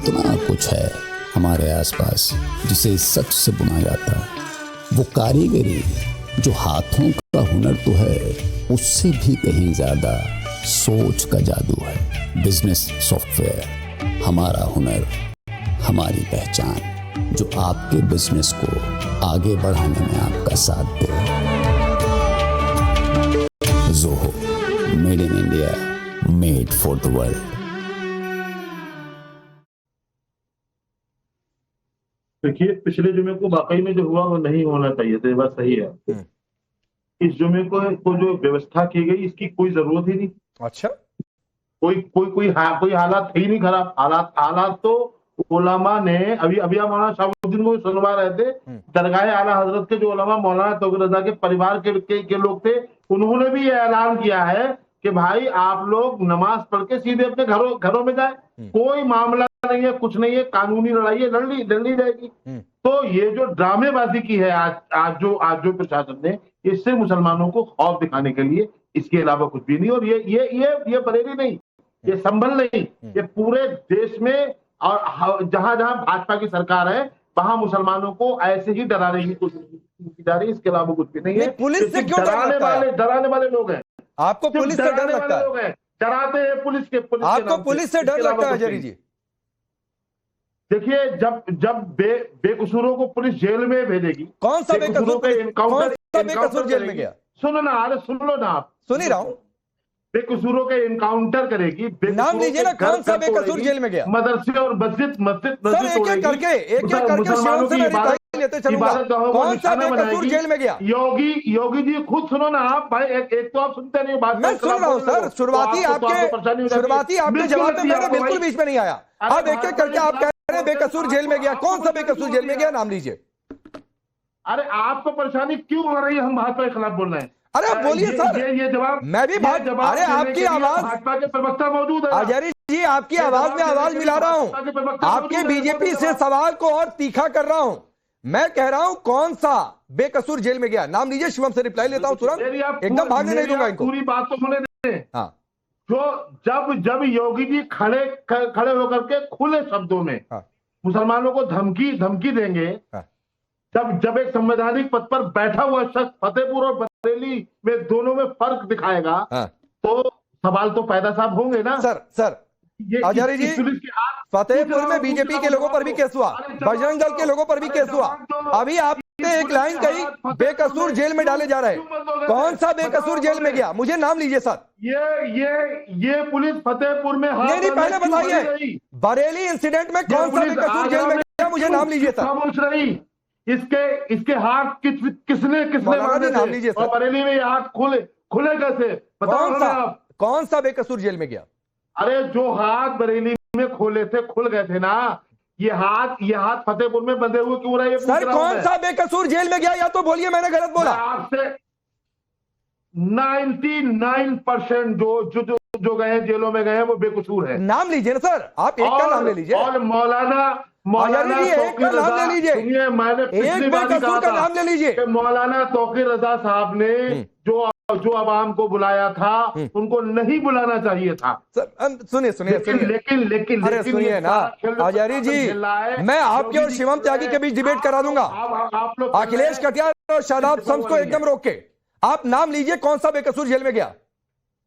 इतना कुछ है हमारे आसपास जिसे सच से बुना जाता है। वो कारीगरी जो हाथों का हुनर तो है, उससे भी कहीं ज्यादा सोच का जादू है। बिजनेस सॉफ्टवेयर, हमारा हुनर, हमारी पहचान, जो आपके बिजनेस को आगे बढ़ाने में आपका साथ दे। Zoho, made in India, made for the world. देखिए, पिछले जुमे को वाकई में जो हुआ वो नहीं होना चाहिए था, ये बात सही है। इस जुमे को जो व्यवस्था की गई, इसकी कोई जरूरत ही नहीं। अच्छा, कोई हालात थे ही नहीं खराब। हालात तो उलमा ने अभी मौलाना शाहबुद्दीन को सुनवा रहे थे। दरगाह आला हजरत के जो उलमा मौलाना तौकीर रजा के परिवार के लोग थे, उन्होंने भी ये ऐलान किया है कि भाई आप लोग नमाज पढ़ के सीधे अपने घरों में जाए, कोई मामला नहीं है, कुछ नहीं है, कानूनी लड़ाई है, लड़नी रहेगी। तो ये जो ड्रामेबाजी की है आज जो प्रशासन ने, इससे मुसलमानों को खौफ दिखाने के लिए, इसके अलावा कुछ भी नहीं। और ये बरेली नहीं, ये संभल नहीं, ये पूरे देश में और जहां जहां भाजपा की सरकार है वहां मुसलमानों को ऐसे ही डराने की कोशिश की जा रही है। इसके अलावा कुछ भी नहीं है। पुलिस से क्यों डराने वाले लोग हैं। आपको पुलिस से डर लगता है? डराते हैं पुलिस आपको पुलिस से डर लगता है जरी जी? देखिए, जब बेकसूरों को पुलिस जेल में भेजेगी, कौन सा बेकसूर जेल में गया? सुनो ना, अरे सुन लो ना, आप सुन ही रहा हूं। बेकसूरों के इनकाउंटर करेगी। नाम लीजिए ना, कौन सा बेकसूर जेल में गया? मदरसे और मस्जिद एक करके मुसलमानों की इबादत कौन सा बेकसूर जेल में गया? योगी जी खुद सुनो ना आप भाई, एक तो आप सुनते नहीं बात। मैं सुन रहा हूं सर, शुरुआती आपके जवाब में मैंने बिल्कुल बीच में नहीं आया। अब एक एक करके आप कह रहे हैं बेकसूर जेल में गया। कौन सा बेकसूर जेल में गया, नाम लीजिए। अरे आपको परेशानी क्यों हो रही है? हम भाजपा के खिलाफ बोल रहे हैं। अरे आप बोलिए सर। ये जवाब मैं भी अरे आपकी आवाज, भाजपा के प्रवक्ता मौजूद है। आजारी जी, आपकी आवाज में आवाज मिला रहा हूं, आपके बीजेपी से सवाल को और तीखा कर रहा हूं। मैं कह रहा हूं कौन सा बेकसूर जेल में गया, नाम लीजिए। शिवम से रिप्लाई लेता हूं तुरंत, एकदम भागने नहीं दूंगा इनको। पूरी बात तो होने दें। हाँ, जो जब योगी जी खड़े होकर के खुले शब्दों में मुसलमानों को धमकी देंगे, जब एक संवैधानिक पद पर बैठा हुआ शख्स फतेहपुर और बरेली में दोनों में फर्क दिखाएगा, तो सवाल तो पैदा साहब होंगे ना। सर आजारी जी, फतेहपुर में बीजेपी के लोगों पर भी केस हुआ, बजरंग दल के लोगों पर भी केस हुआ। अभी आपने एक लाइन कही बेकसूर जेल में डाले जा रहे हैं। कौन सा बेकसूर जेल में गया, मुझे नाम लीजिए सर। ये पुलिस फतेहपुर में नहीं, पहले बताइए बरेली इंसिडेंट में कौन सा बेकसूर जेल में गया, मुझे नाम लीजिए सर। खामोश रही। इसके हाथ किसने नाम लीजिए सर। और बरेली में ये हाथ खुले कैसे? कौन सा बेकसूर जेल में गया? अरे जो हाथ बरेली में खुल गए थे ना, ये हाथ फतेहपुर में बंधे हुए क्यों रहे? सर कौन सा बेकसूर जेल में गया, या तो बोलिए मैंने गलत बोला। आपसे 99% जो गए हैं जेलों में गए हैं वो बेकसूर है। नाम लीजिए ना सर, आप एक का नाम ले लीजिए। और मौलाना एक का नाम ले लीजिए। सुनिए, मैंने एक बेकसूर का नाम ले लीजिए। मौलाना तौकीर रजा साहब ने जो अवाम को बुलाया था, उनको नहीं बुलाना चाहिए था। सुनिए लेकिन अरे सुनिए ना आजारी जी, मैं आपके और शिवम त्यागी के बीच डिबेट करा दूंगा। अखिलेश कटियार और शादाब शम्स को एकदम रोक के आप नाम लीजिए, कौन सा बेकसूर जेल में गया?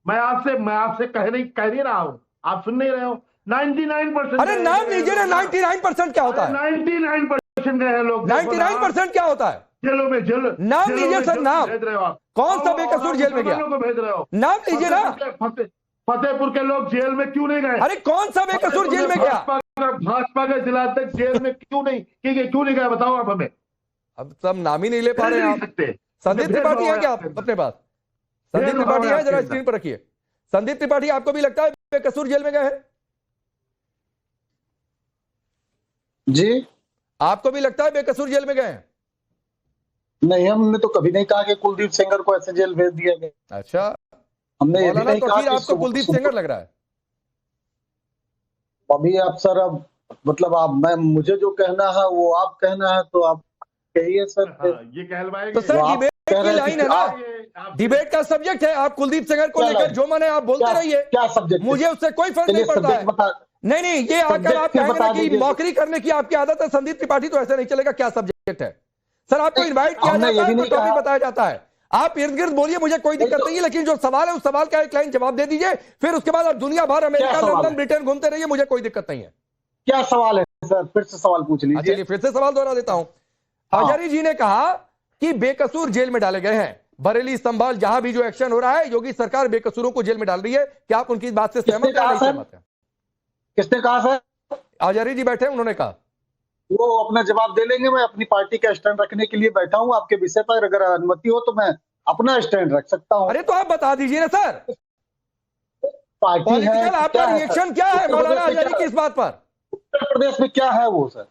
मैं आपसे कह नहीं रहा हूं, आप सुन नहीं रहे हो। 99%। अरे नाम लीजिए ना, 99% क्या होता है? 99% गए हैं लोग। 99% क्या होता है? जेलों में नाम लीजिए सर, नाम भेज रहे हो आप। कौन सा बेकसूर जेल में गया? भेज रहे हो, नाम लीजिए ना। फतेहपुर के लोग जेल में क्यों नहीं गए? अरे कौन सा बेकसूर जेल में गया? भाजपा के जिलाध्यक्ष जेल में क्यों नहीं गए, बताओ आप हमें। अब सब नाम ही नहीं ले पा रहे हैं आप। संदीप त्रिपाठी है क्या अपने पास? संदीप त्रिपाठी है, जरा स्क्रीन पर रखिए। संदीप त्रिपाठी, आपको भी लगता है बेकसूर जेल में गए हैं? जी, आपको भी लगता है बेकसूर जेल में गए हैं? नहीं, हमने तो कभी नहीं कहा कि कुलदीप सेंगर को ऐसे जेल भेज दिया गया। अच्छा, हमने ये भी नहीं कहा कि आपको कुलदीप सेंगर लग रहा है? अभी आप सर, अब मतलब मुझे जो कहना है वो आप कहना है, तो आप कहिए सर। ये कहलवाएंगे तो सर डिबेट की लाइन है ना, डिबेट का सब्जेक्ट है। आप कुलदीप सेंगर को लेकर जो माने आप बोलते रहिए, क्या सब्जेक्ट? मुझे उससे कोई फर्क नहीं पड़ता है। नहीं नहीं, ये आकर Subject आप फिर कहेंगे बता ना कि दीजिए। मौकरी करने की आपकी आदत है संदीप त्रिपाठी, तो ऐसे नहीं चलेगा। क्या सब्जेक्ट है सर? आपको इनवाइट किया हमने ये जाता भी है तो नहीं टॉपिक कहा। बताया जाता है, आप इर्द गिर्द बोलिए, मुझे कोई दिक्कत नहीं है, लेकिन जो सवाल है उस सवाल का एक लाइन जवाब दे दीजिए, फिर उसके बाद आप दुनिया भर, अमेरिका, सवाल लंदन, है? ब्रिटेन घूमते रहिए, मुझे कोई दिक्कत नहीं है। क्या सवाल है सर? फिर से सवाल पूछ लीजिए। चलिए फिर से सवाल दोहरा देता हूं। हाँ। हजारी जी ने कहा कि बेकसूर जेल में डाले गए हैं। बरेली, संभाल, जहां भी जो एक्शन हो रहा है, योगी सरकार बेकसूरों को जेल में डाल रही है। क्या आप उनकी इस बात से सहमत कहा नहीं सर? सहमत हैं? किसने कहा सर? हजारी जी बैठे, उन्होंने कहा। वो अपना जवाब दे लेंगे। मैं अपनी पार्टी का स्टैंड रखने के लिए बैठा हूं। आपके विषय पर अगर अनुमति हो तो मैं अपना स्टैंड रख सकता हूं। अरे तो आप बता दीजिए ना सर, पार्टी है, पॉलिटिकल आपका क्या है रिएक्शन सर? क्या है उत्तर मौलाना प्रदेश में हजारी क्या- की इस बात पर? उत्तर प्रदेश में क्या है वो सर,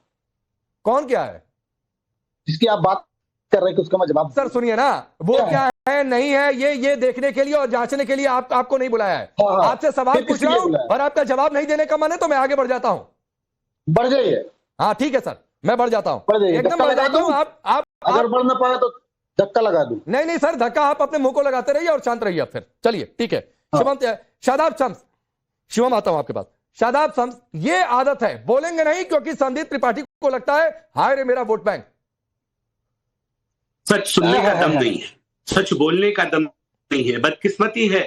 कौन क्या है जिसकी आप बात कर रहे हैं कि उसका मैं जवाब सर? सुनिए ना, वो क्या क्या है नहीं है, ये देखने के लिए और जांचने के लिए आपको नहीं बुलाया है। हाँ, हाँ। आपसे सवाल फिर पूछ किसके रहा लिए हूं बुलाया? और आपका जवाब नहीं देने का मन है तो मैं आगे बढ़ जाता हूं। बढ़ जाइए। हाँ ठीक है सर, मैं बढ़ जाता हूं, बढ़ जाइए। एकदम धक्का बढ़ लगा जाता हूं। दूं? आप अगर बढ़ ना पाए तो धक्का लगा दूं। नहीं नहीं सर, धक्का आप अपने मुंह को लगाते रहिए और शांत रहिए। अब फिर चलिए ठीक है। हाँ। शादाब शम्स, शिवम आता हूं आपके पास। शादाब शम्स, ये आदत है, बोलेंगे नहीं क्योंकि संदीप त्रिपाठी को लगता है हाय रे मेरा वोट बैंक। सच सुनने का दम नहीं है, सच बोलने का दम नहीं है। बदकिस्मती है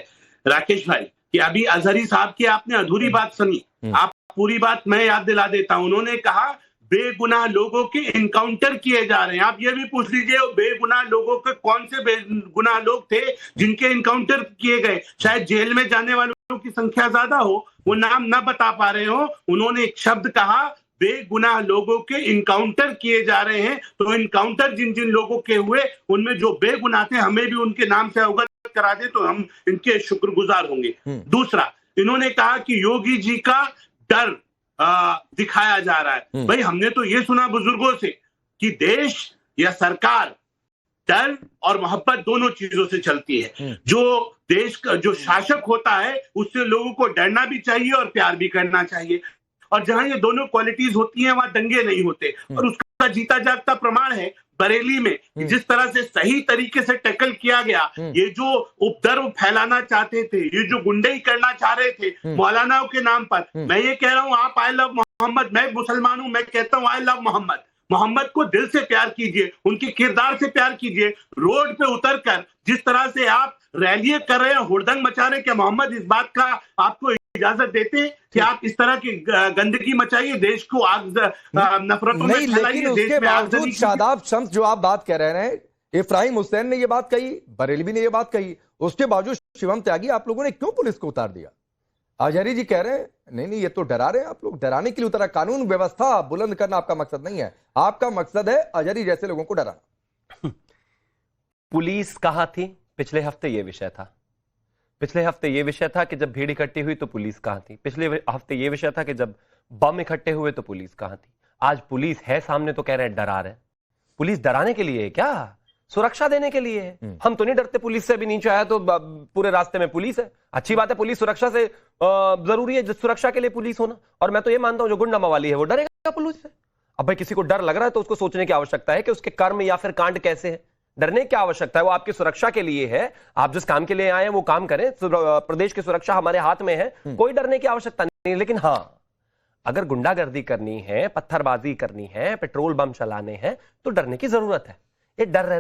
राकेश भाई कि अभी अजहरी साहब की आपने अधूरी बात सुनी। आप पूरी बात मैं याद दिला देता हूं। उन्होंने कहा बेगुनाह लोगों के इनकाउंटर किए जा रहे हैं। आप ये भी पूछ लीजिए बेगुनाह लोगों के कौन से बेगुनाह लोग थे जिनके इनकाउंटर किए गए। शायद जेल में जाने वालों की संख्या ज्यादा हो, वो नाम ना बता पा रहे हो। उन्होंने एक शब्द कहा बेगुनाह लोगों के इनकाउंटर किए जा रहे हैं। तो इनकाउंटर जिन जिन लोगों के हुए उनमें जो बेगुनाह थे, हमें भी उनके नाम से अवगत करा दे तो हम इनके शुक्रगुजार होंगे। दूसरा, इन्होंने कहा कि योगी जी का डर दिखाया जा रहा है। भाई हमने तो ये सुना बुजुर्गों से कि देश या सरकार डर और मोहब्बत दोनों चीजों से चलती है। जो देश का जो शासक होता है उससे लोगों को डरना भी चाहिए और प्यार भी करना चाहिए। और जहां ये दोनों क्वालिटीज होती हैं वहां दंगे नहीं होते। और उसका जीता जागता प्रमाण है बरेली में जिस तरह से सही तरीके से टैकल किया गया। ये जो उपद्रव फैलाना चाहते थे, ये जो गुंडई करना चाह रहे थे मौलानाओं के नाम पर, मैं ये कह रहा हूं आप आई लव मोहम्मद, मैं मुसलमान हूं, मैं कहता हूं आई लव मोहम्मद। मोहम्मद को दिल से प्यार कीजिए, उनके किरदार से प्यार कीजिए। रोड पे उतरकर जिस तरह से आप रैलियां कर रहे हैं, हुड़दंग मचा रहे हैं, क्या मोहम्मद इस बात का आपको इजाजत देते हैं कि आप इस तरह की गंदगी मचाइए, देश को आग नफरतों में नहीं, फैलाइए, लेकिन देश उसके में आगजनी बावजूद कीजिए। शादाब शम्स जो आप बात कह रहे हैं, इब्राहिम हुसैन ने ये बात कही, बरेलवी ने ये बात कही, उसके बावजूद शिवम त्यागी आप लोगों ने क्यों पुलिस को उतार दिया? अजहरी जी कह रहे हैं नहीं नहीं ये तो डरा रहे हैं आप लोग, डराने के लिए उतरा। कानून व्यवस्था बुलंद करना आपका मकसद नहीं है, आपका मकसद है अजहरी जैसे लोगों को डराना। पुलिस कहां थी? पिछले हफ्ते ये विषय था। पिछले हफ्ते ये विषय था कि जब भीड़ इकट्ठी हुई तो पुलिस कहां थी। पिछले हफ्ते ये विषय था कि जब बम इकट्ठे हुए तो पुलिस कहां थी। आज पुलिस है सामने तो कह रहे हैं डरा रहे हैं। पुलिस डराने के लिए है क्या? सुरक्षा देने के लिए है। हम तो नहीं डरते पुलिस से। अभी नीचे आया तो पूरे रास्ते में पुलिस है, अच्छी बात है। पुलिस सुरक्षा से जरूरी है, सुरक्षा के लिए पुलिस होना। और मैं तो ये मानता हूं जो गुंडा मवाली है वो डरेगा पुलिस से। अब भाई किसी को डर लग रहा है तो उसको सोचने की आवश्यकता है कि उसके कर्म या फिर कांड कैसे है। डरने की आवश्यकता है, वो आपकी सुरक्षा के लिए है। आप जिस काम के लिए आए हैं वो काम करें। प्रदेश की सुरक्षा हमारे हाथ में है, कोई डरने की आवश्यकता नहीं। लेकिन हाँ, अगर गुंडागर्दी करनी है, पत्थरबाजी करनी है, पेट्रोल बम चलाने हैं तो डरने की जरूरत है। ये डर रहना